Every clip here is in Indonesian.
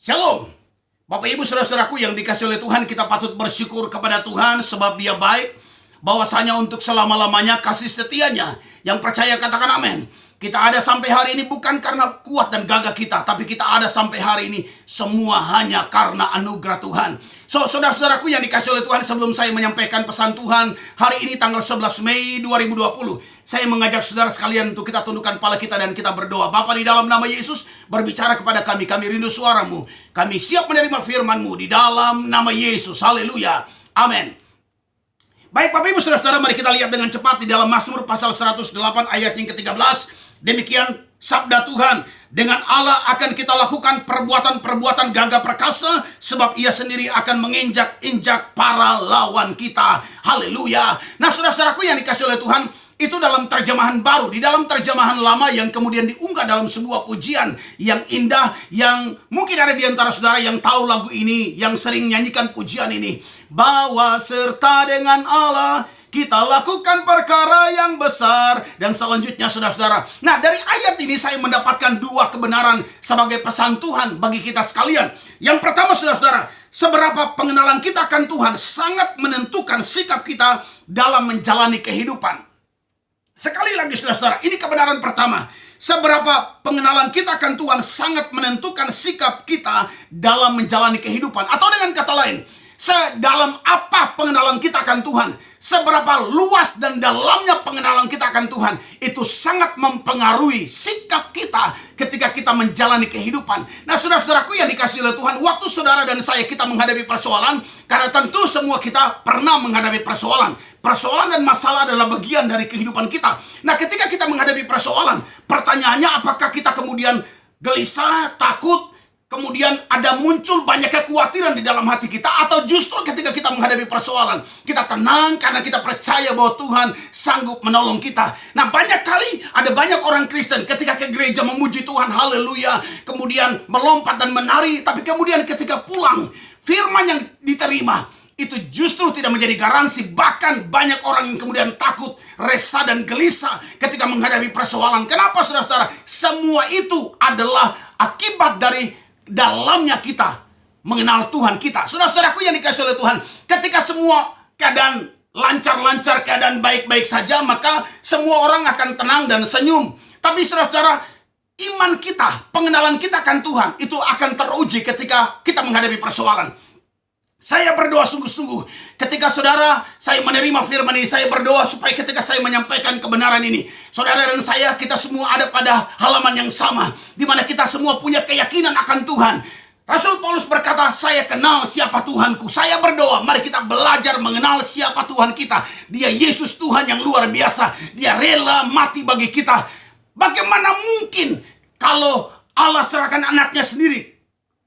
Shalom. Bapak Ibu saudara-saudaraku yang dikasih oleh Tuhan, kita patut bersyukur kepada Tuhan sebab Dia baik. Bahwasanya untuk selama-lamanya kasih setianya. Yang percaya katakan amin. Kita ada sampai hari ini bukan karena kuat dan gagah kita, tapi kita ada sampai hari ini semua hanya karena anugerah Tuhan. Saudara-saudaraku yang dikasih oleh Tuhan, sebelum saya menyampaikan pesan Tuhan hari ini tanggal 11 Mei 2020, saya mengajak saudara sekalian untuk kita tundukkan kepala kita dan kita berdoa. Bapa, di dalam nama Yesus, berbicara kepada kami. Kami rindu suaramu. Kami siap menerima firman-Mu di dalam nama Yesus. Haleluya. Amin. Baik Bapak Ibu saudara-saudara, mari kita lihat dengan cepat di dalam Mazmur pasal 108 ayat yang ke-13. Demikian sabda Tuhan, dengan Allah akan kita lakukan perbuatan-perbuatan gagah perkasa, sebab Ia sendiri akan menginjak-injak para lawan kita. Haleluya. Nah saudara-saudaraku yang dikasih oleh Tuhan, itu dalam terjemahan baru. Di dalam terjemahan lama yang kemudian diunggah dalam sebuah pujian yang indah, yang mungkin ada di antara saudara yang tahu lagu ini, yang sering nyanyikan pujian ini. Bawa serta dengan Allah kita lakukan perkara yang besar. Dan selanjutnya saudara-saudara. Nah dari ayat ini saya mendapatkan dua kebenaran sebagai pesan Tuhan bagi kita sekalian. Yang pertama saudara-saudara, seberapa pengenalan kita akan Tuhan sangat menentukan sikap kita dalam menjalani kehidupan. Sekali lagi saudara-saudara, ini kebenaran pertama. Seberapa pengenalan kita akan Tuhan sangat menentukan sikap kita dalam menjalani kehidupan. Atau dengan kata lain, sedalam apa pengenalan kita akan Tuhan, seberapa luas dan dalamnya pengenalan kita akan Tuhan, itu sangat mempengaruhi sikap kita ketika kita menjalani kehidupan. Nah saudara-saudaraku yang dikasihi oleh Tuhan, waktu saudara dan saya kita menghadapi persoalan, karena tentu semua kita pernah menghadapi persoalan. Persoalan dan masalah adalah bagian dari kehidupan kita. Nah ketika kita menghadapi persoalan, pertanyaannya apakah kita kemudian gelisah, takut, kemudian ada muncul banyak kekhawatiran di dalam hati kita, atau justru ketika kita menghadapi persoalan, kita tenang karena kita percaya bahwa Tuhan sanggup menolong kita. Nah banyak kali ada banyak orang Kristen ketika ke gereja memuji Tuhan, haleluya, kemudian melompat dan menari, tapi kemudian ketika pulang, firman yang diterima itu justru tidak menjadi garansi. Bahkan banyak orang yang kemudian takut, resah dan gelisah ketika menghadapi persoalan. Kenapa saudara-saudara? Semua itu adalah akibat dari dalamnya kita mengenal Tuhan kita. Saudara-saudaraku yang dikasihi oleh Tuhan, ketika semua keadaan lancar-lancar, keadaan baik-baik saja, maka semua orang akan tenang dan senyum. Tapi saudara-saudara, iman kita, pengenalan kita akan Tuhan, itu akan teruji ketika kita menghadapi persoalan. Saya berdoa sungguh-sungguh ketika saudara saya menerima firman ini. Saya berdoa supaya ketika saya menyampaikan kebenaran ini, saudara dan saya, kita semua ada pada halaman yang sama, di mana kita semua punya keyakinan akan Tuhan. Rasul Paulus berkata, saya kenal siapa Tuhanku. Saya berdoa, mari kita belajar mengenal siapa Tuhan kita. Dia Yesus Tuhan yang luar biasa. Dia rela mati bagi kita. Bagaimana mungkin kalau Allah serahkan anaknya sendiri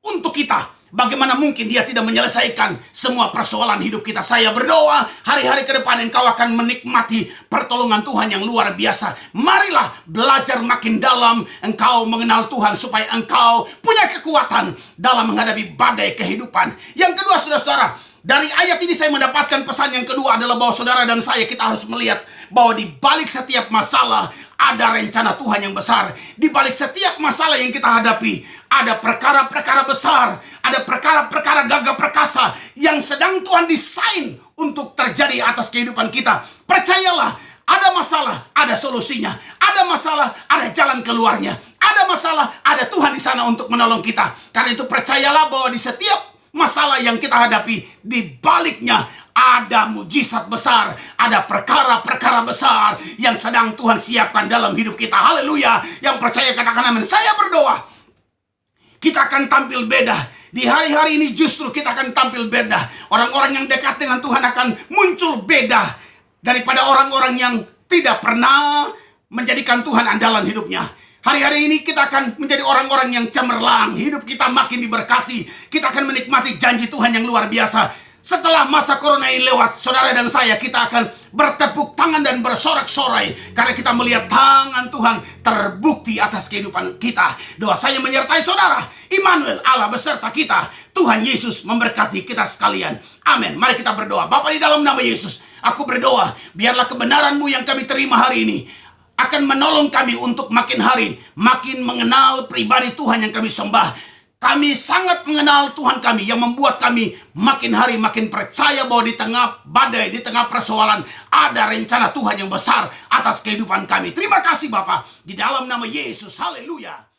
untuk kita? Bagaimana mungkin Dia tidak menyelesaikan semua persoalan hidup kita? Saya berdoa hari-hari ke depan engkau akan menikmati pertolongan Tuhan yang luar biasa. Marilah belajar makin dalam engkau mengenal Tuhan, supaya engkau punya kekuatan dalam menghadapi badai kehidupan. Yang kedua saudara-saudara, dari ayat ini saya mendapatkan pesan yang kedua adalah bahwa saudara dan saya, kita harus melihat bahwa di balik setiap masalah ada rencana Tuhan yang besar. Di balik setiap masalah yang kita hadapi, ada perkara-perkara besar, ada perkara-perkara gagah perkasa yang sedang Tuhan desain untuk terjadi atas kehidupan kita. Percayalah, ada masalah, ada solusinya. Ada masalah, ada jalan keluarnya. Ada masalah, ada Tuhan di sana untuk menolong kita. Karena itu percayalah bahwa di setiap masalah yang kita hadapi, di baliknya ada mujizat besar, ada perkara-perkara besar yang sedang Tuhan siapkan dalam hidup kita. Haleluya. Yang percaya katakan amin. Saya berdoa, kita akan tampil beda. Di hari-hari ini justru kita akan tampil beda. Orang-orang yang dekat dengan Tuhan akan muncul beda daripada orang-orang yang tidak pernah menjadikan Tuhan andalan hidupnya. Hari-hari ini kita akan menjadi orang-orang yang cemerlang. Hidup kita makin diberkati. Kita akan menikmati janji Tuhan yang luar biasa. Setelah masa corona ini lewat, saudara dan saya, kita akan bertepuk tangan dan bersorak-sorai karena kita melihat tangan Tuhan terbukti atas kehidupan kita. Doa saya menyertai saudara, Immanuel, Allah beserta kita. Tuhan Yesus memberkati kita sekalian. Amin. Mari kita berdoa. Bapa, di dalam nama Yesus, aku berdoa, biarlah kebenaran-Mu yang kami terima hari ini akan menolong kami untuk makin hari makin mengenal pribadi Tuhan yang kami sembah. Kami sangat mengenal Tuhan kami yang membuat kami makin hari makin percaya bahwa di tengah badai, di tengah persoalan ada rencana Tuhan yang besar atas kehidupan kami. Terima kasih Bapak, di dalam nama Yesus. Haleluya.